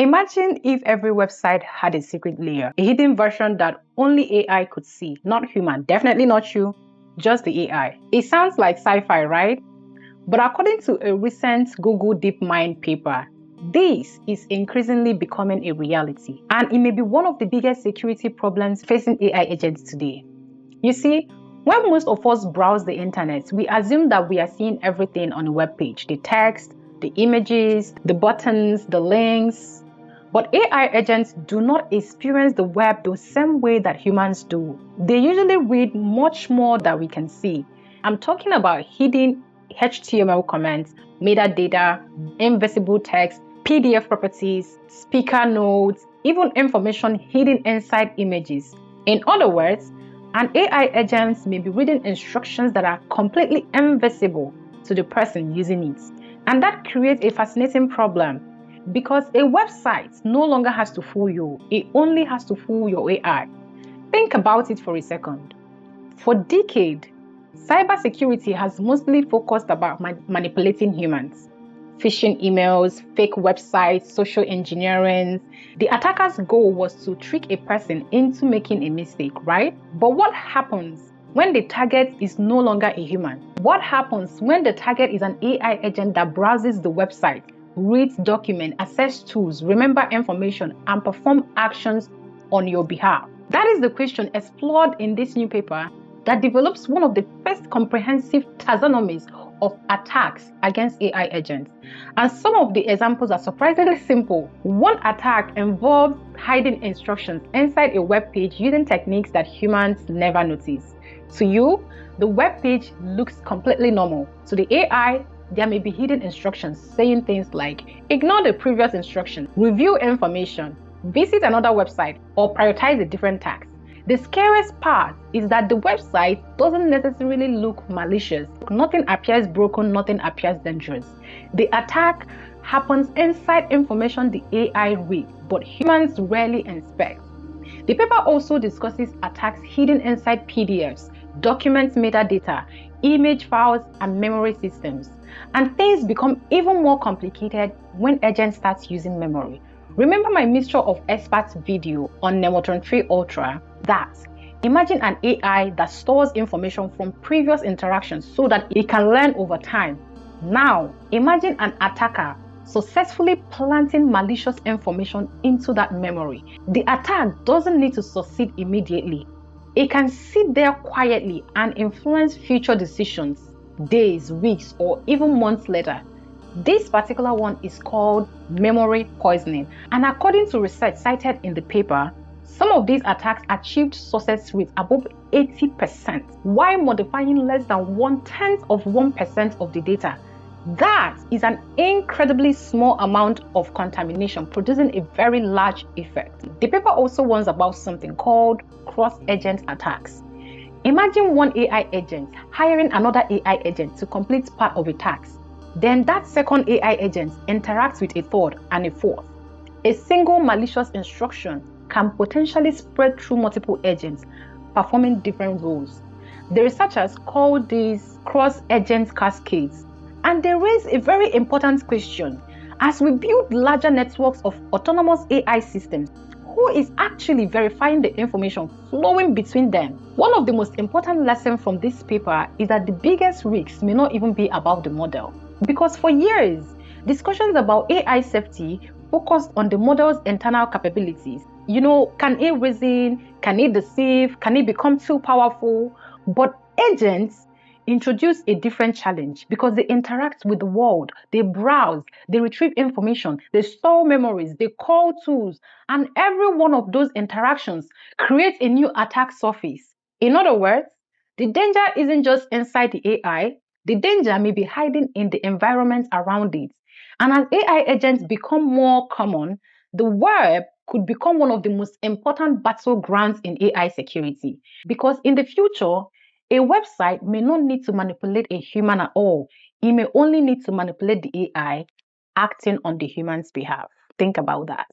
Imagine if every website had a secret layer, a hidden version that only AI could see, not human, definitely not you, just the AI. It sounds like sci-fi, right? But according to a recent Google DeepMind paper, this is increasingly becoming a reality, and it may be one of the biggest security problems facing AI agents today. You see, when most of us browse the internet, we assume that we are seeing everything on a web page, the text, the images, the buttons, the links. But AI agents do not experience the web the same way that humans do. They usually read much more than we can see. I'm talking about hidden HTML comments, metadata, invisible text, PDF properties, speaker notes, even information hidden inside images. In other words, an AI agent may be reading instructions that are completely invisible to the person using it. And that creates a fascinating problem because a website no longer has to fool you, it only has to fool your AI. Think about it for a second. For decades, cybersecurity has mostly focused about manipulating humans. Phishing emails, fake websites, social engineering. The attacker's goal was to trick a person into making a mistake, right? But what happens when the target is no longer a human? What happens when the target is an AI agent that browses the website, reads documents, accesses tools, remembers information, and performs actions on your behalf? That is the question explored in this new paper that develops one of the first comprehensive taxonomies of attacks against AI agents. And some of the examples are surprisingly simple. One attack involves hiding instructions inside a web page using techniques that humans never notice. To you, the web page looks completely normal. To the AI, there may be hidden instructions saying things like, ignore the previous instruction, review information, visit another website, or prioritize a different task. The scariest part is that the website doesn't necessarily look malicious. Nothing appears broken, nothing appears dangerous. The attack happens inside information the AI reads, but humans rarely inspect. The paper also discusses attacks hidden inside PDFs, documents metadata, image files, and memory systems. And things become even more complicated when agents start using memory. Remember my Mixture of Experts video on Nemotron 3 Ultra? Imagine an AI that stores information from previous interactions so that it can learn over time. Now, imagine an attacker successfully planting malicious information into that memory. The attack doesn't need to succeed immediately. It can sit there quietly and influence future decisions days, weeks, or even months later. This particular one is called memory poisoning, and according to research cited in the paper, some of these attacks achieved success rates above 80%, while modifying less than 0.1% of the data. That is an incredibly small amount of contamination, producing a very large effect. The paper also warns about something called cross-agent attacks. Imagine one AI agent hiring another AI agent to complete part of a task. Then that second AI agent interacts with a third and a fourth. A single malicious instruction can potentially spread through multiple agents performing different roles. The researchers call these cross-agent cascades, and they raise a very important question. As we build larger networks of autonomous AI systems, who is actually verifying the information flowing between them? One of the most important lessons from this paper is that the biggest risks may not even be about the model. Because for years, discussions about AI safety focused on the model's internal capabilities. Can it reason? Can it deceive? Can it become too powerful? But agents introduce a different challenge because they interact with the world, they browse, they retrieve information, they store memories, they call tools, and every one of those interactions creates a new attack surface. In other words, the danger isn't just inside the AI, the danger may be hiding in the environment around it. And as AI agents become more common, the web could become one of the most important battlegrounds in AI security. Because in the future, a website may not need to manipulate a human at all. It may only need to manipulate the AI acting on the human's behalf. Think about that.